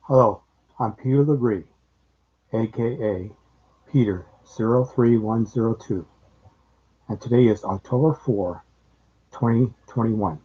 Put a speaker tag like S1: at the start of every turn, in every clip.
S1: Hello, I'm Peter LeBrie, aka Peter03102, and today is October 4, 2021.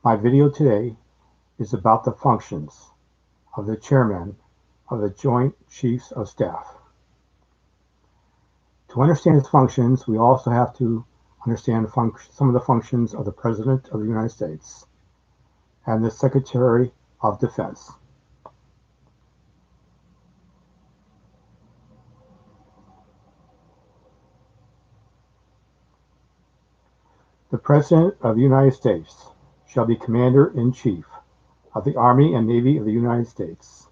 S1: My video today is about the functions of the Chairman of the Joint Chiefs of Staff. To understand his functions, we also have to understand some of the functions of the President of the United States and the Secretary of Defense. The President of the United States shall be Commander-in-Chief of the Army and Navy of the United States.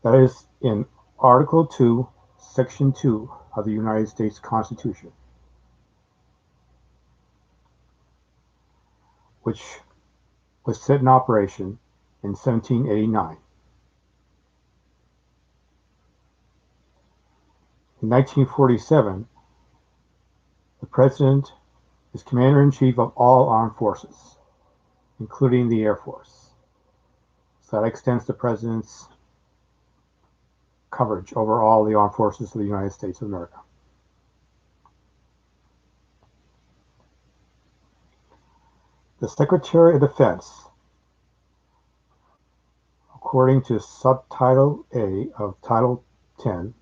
S1: That is in Article 2, Section 2 of the United States Constitution, which was set in operation in 1789. In 1947, the President is Commander-in-Chief of all armed forces, including the Air Force. So that extends the President's coverage over all the armed forces of the United States of America. The Secretary of Defense, according to Subtitle A of Title 10,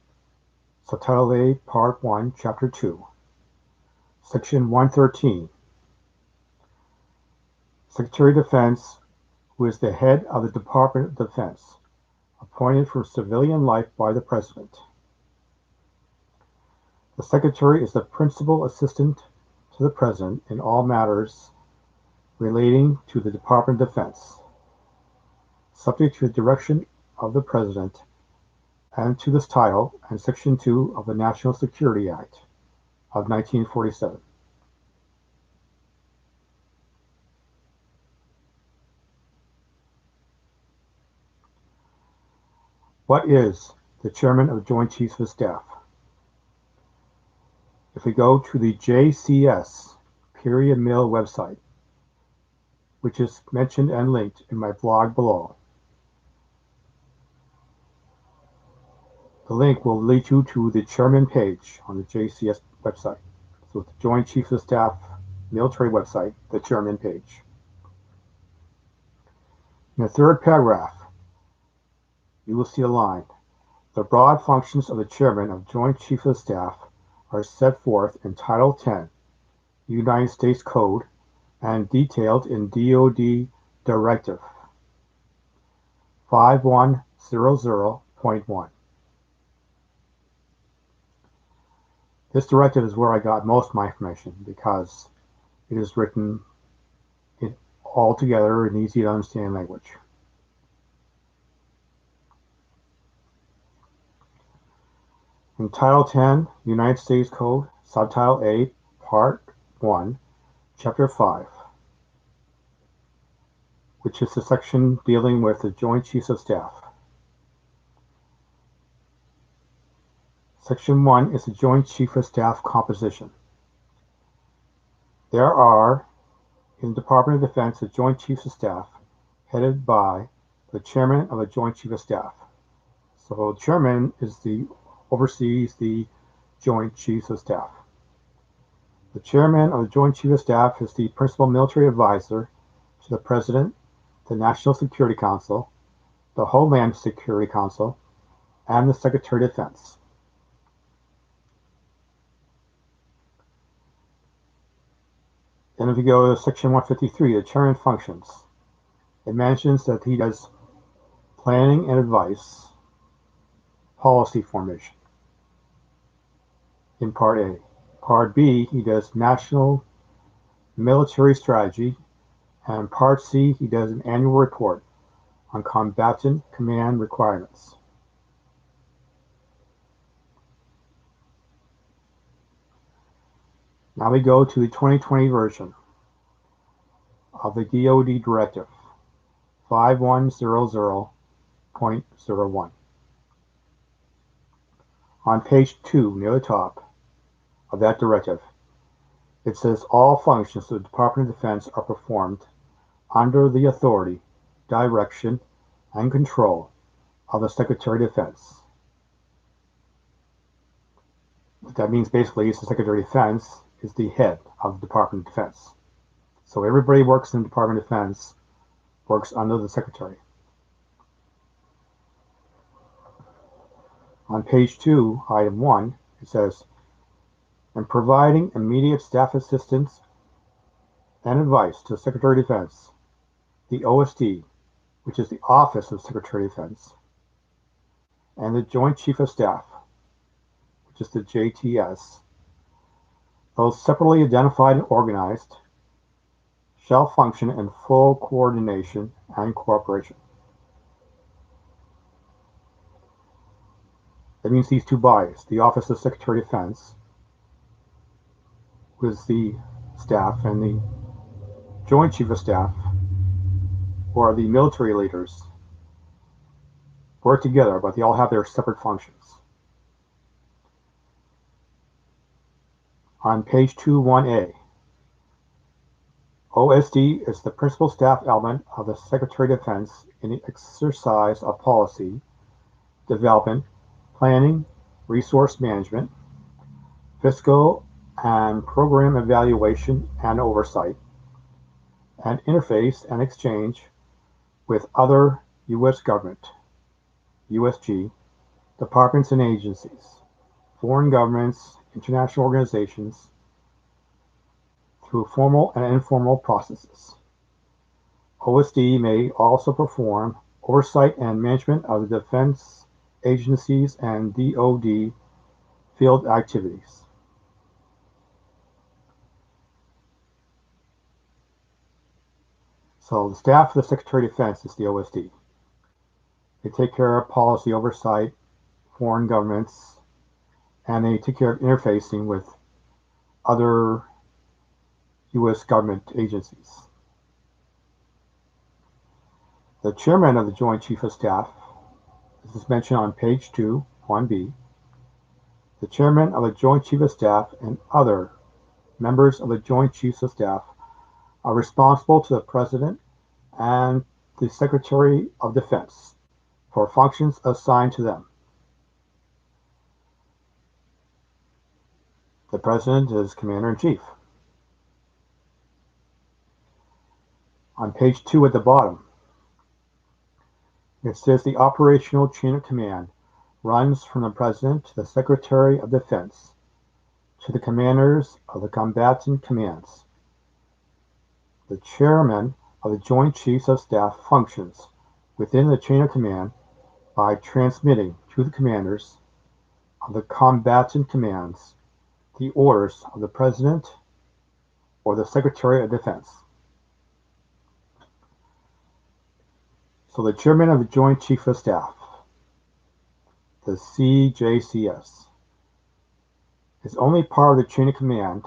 S1: Subtitle A, Part 1, Chapter 2, Section 113, Secretary of Defense, who is the head of the Department of Defense, appointed for civilian life by the President. The Secretary is the principal assistant to the President in all matters relating to the Department of Defense, subject to the direction of the President and to this title and Section 2 of the National Security Act of 1947. What is the Chairman of the Joint Chiefs of Staff? If we go to the JCS Mail website, which is mentioned and linked in my blog below, the link will lead you to the Chairman page on the JCS website. So the Joint Chiefs of Staff military website, the Chairman page. In the third paragraph, you will see a line. The broad functions of the Chairman of Joint Chiefs of Staff are set forth in Title 10, United States Code, and detailed in DOD Directive 5100.1. This directive is where I got most of my information because it is written all together in easy to understand language. In Title 10, United States Code, Subtitle A, Part 1, Chapter 5, which is the section dealing with the Joint Chiefs of Staff. Section 1 is the Joint Chiefs of Staff composition. There are, in the Department of Defense, the Joint Chiefs of Staff, headed by the Chairman of the Joint Chiefs of Staff. So the Chairman oversees the Joint Chiefs of Staff. The Chairman of the Joint Chiefs of Staff is the principal military advisor to the President, the National Security Council, the Homeland Security Council, and the Secretary of Defense. Then if you go to Section 153, the Chairman functions, it mentions that he does planning and advice, policy formation in Part A. Part B, he does national military strategy, and Part C, he does an annual report on combatant command requirements. Now we go to the 2020 version of the DOD Directive 5100.01. On page 2, near the top of that directive, it says all functions of the Department of Defense are performed under the authority, direction, and control of the Secretary of Defense. What that means basically is the Secretary of Defense is the head of the Department of Defense. So everybody works in the Department of Defense works under the Secretary. On page 2, item 1, it says, in providing immediate staff assistance and advice to the Secretary of Defense, the OSD, which is the Office of Secretary of Defense, and the Joint Chief of Staff, which is the JTS, those separately identified and organized, shall function in full coordination and cooperation. That means these two bodies, the Office of Secretary of Defense, who is the staff, and the Joint Chief of Staff, who are the military leaders, work together, but they all have their separate functions. On page 2.1a, OSD is the principal staff element of the Secretary of Defense in the exercise of policy, development, planning, resource management, fiscal and program evaluation and oversight, and interface and exchange with other U.S. government, USG, departments and agencies, foreign governments, international organizations, through formal and informal processes. OSD may also perform oversight and management of the defense agencies and DOD field activities. So the staff of the Secretary of Defense is the OSD. They take care of policy oversight, foreign governments, and they take care of interfacing with other U.S. government agencies. The chairman of the Joint Chief of Staff, this is mentioned on page 2, 1b. The chairman of the Joint Chief of Staff and other members of the Joint Chiefs of Staff are responsible to the President and the Secretary of Defense for functions assigned to them. The President is Commander-in-Chief. On page 2 at the bottom, it says the operational chain of command runs from the President to the Secretary of Defense to the commanders of the combatant commands. The chairman of the Joint Chiefs of Staff functions within the chain of command by transmitting to the commanders of the combatant commands the orders of the President or the Secretary of Defense. So the chairman of the Joint Chief of Staff, the CJCS, is only part of the chain of command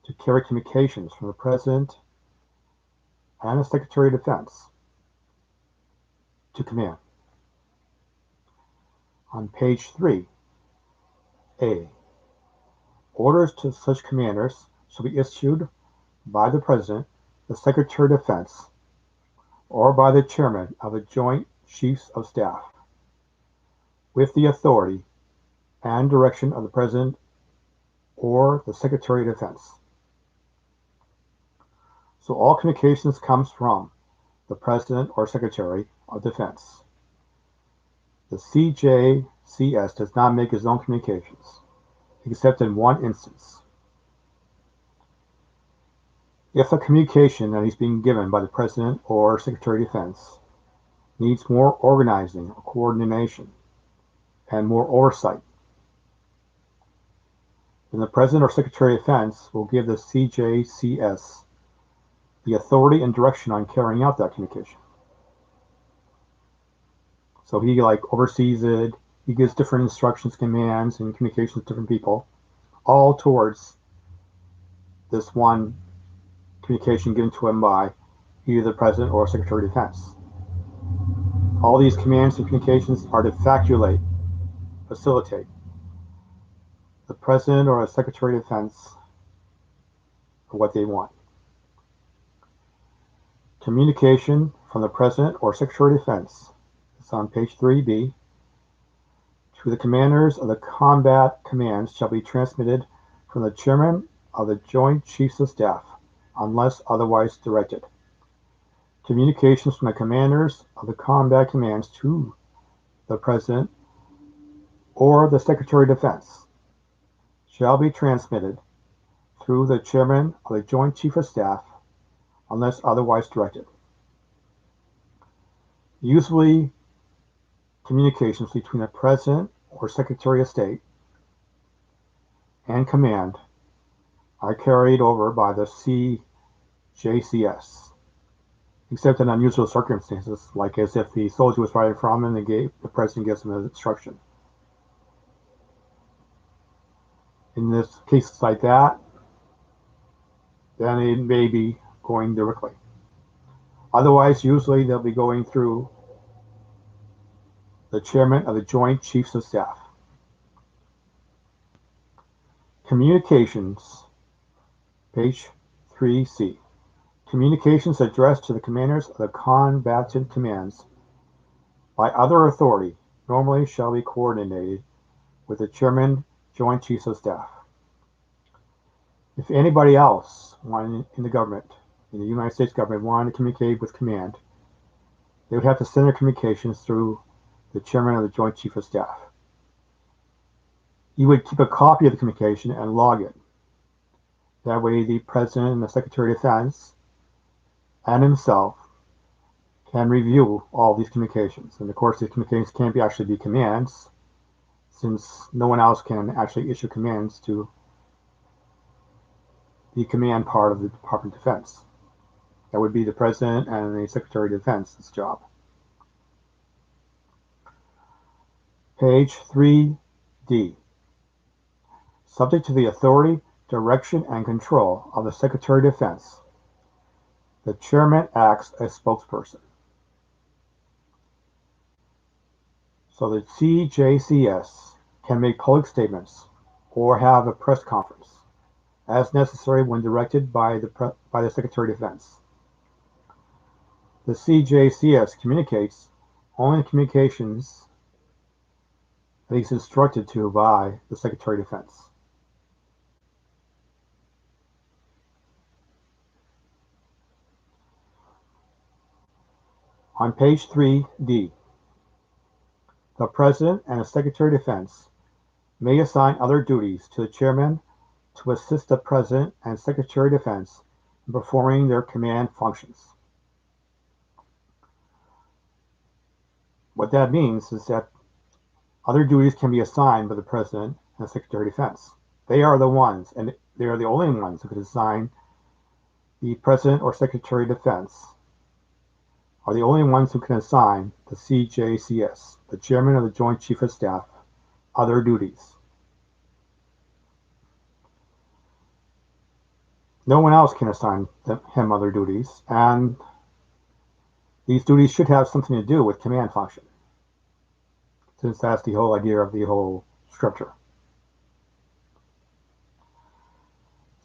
S1: to carry communications from the President and the Secretary of Defense to command. On page 3A, orders to such commanders shall be issued by the President, the Secretary of Defense, or by the Chairman of the Joint Chiefs of Staff, with the authority and direction of the President or the Secretary of Defense. So all communications comes from the President or Secretary of Defense. The CJCS does not make his own communications, except in one instance. If a communication that is being given by the President or Secretary of Defense needs more organizing or coordination and more oversight, then the President or Secretary of Defense will give the CJCS the authority and direction on carrying out that communication. So he oversees it, he gives different instructions, commands, and communications to different people, all towards this one communication given to him by either the President or Secretary of Defense. All these commands and communications are to facilitate the President or the Secretary of Defense for what they want. Communication from the President or Secretary of Defense, it's on page 3B, to the commanders of the combat commands shall be transmitted from the Chairman of the Joint Chiefs of Staff, unless otherwise directed. Communications from the commanders of the combat commands to the President or the Secretary of Defense shall be transmitted through the Chairman of the Joint Chiefs of Staff, unless otherwise directed. Usually, communications between the President or Secretary of State and Command are carried over by the CJCS, except in unusual circumstances, like as if the soldier was fighting from and the President gives him an instruction. In this cases like that, then it may be going directly. Otherwise, usually they'll be going through the Chairman of the Joint Chiefs of Staff. Communications, page 3C. Communications addressed to the commanders of the combatant commands by other authority normally shall be coordinated with the Chairman, Joint Chiefs of Staff. If anybody else in the government, in the United States government, wanted to communicate with command, they would have to send their communications through the Chairman of the Joint Chiefs of Staff. You would keep a copy of the communication and log it. That way the President and the Secretary of Defense and himself can review all these communications. And of course, these communications can't actually be commands, since no one else can actually issue commands to the command part of the Department of Defense. That would be the President and the Secretary of Defense's job. Page 3D. Subject to the authority, direction, and control of the Secretary of Defense, the Chairman acts as spokesperson. So the CJCS can make public statements or have a press conference as necessary when directed by the Secretary of Defense. The CJCS communicates only communications that he's instructed to by the Secretary of Defense. On page 3D, the President and the Secretary of Defense may assign other duties to the Chairman to assist the President and Secretary of Defense in performing their command functions. What that means is that other duties can be assigned by the President and the Secretary of Defense. They are the ones, and they are the only ones who can assign the President or Secretary of Defense are the only ones who can assign the CJCS, the Chairman of the Joint Chiefs of Staff, other duties. No one else can assign him other duties, and these duties should have something to do with command function, since that's the whole idea of the whole structure.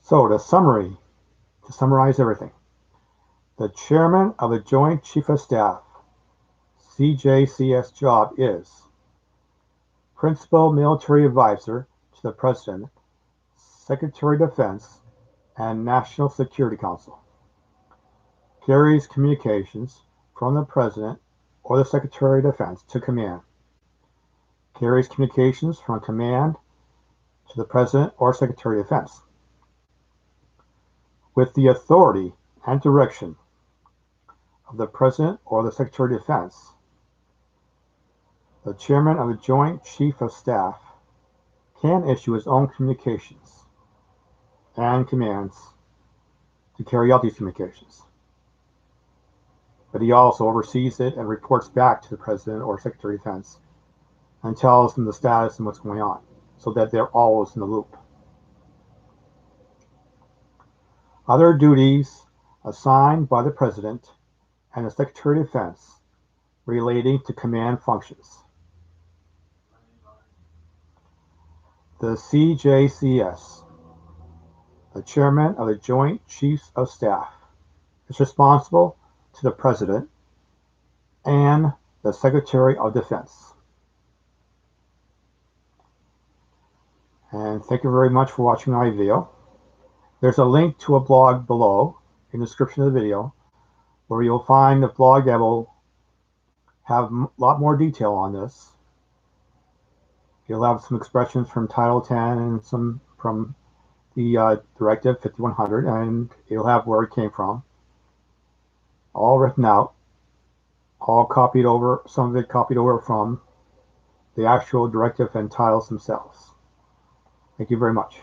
S1: So to summarize everything, the Chairman of the Joint Chiefs of Staff, CJCS job is Principal Military Advisor to the President, Secretary of Defense, and National Security Council. Carries communications from the President or the Secretary of Defense to Command. Carries communications from Command to the President or Secretary of Defense. With the authority and direction of the President or the Secretary of Defense, the Chairman of the Joint Chiefs of Staff can issue his own communications and commands to carry out these communications. But he also oversees it and reports back to the President or Secretary of Defense and tells them the status and what's going on, so that they're always in the loop. Other duties assigned by the President and the Secretary of Defense relating to command functions. The CJCS, the Chairman of the Joint Chiefs of Staff, is responsible to the President and the Secretary of Defense. And thank you very much for watching my video. There's a link to a blog below in the description of the video where you'll find the blog that will have a lot more detail on this. You'll have some expressions from Title 10 and some from the Directive 5100, and it'll have where it came from, all written out, all copied over, some of it copied over from the actual directive and titles themselves. Thank you very much.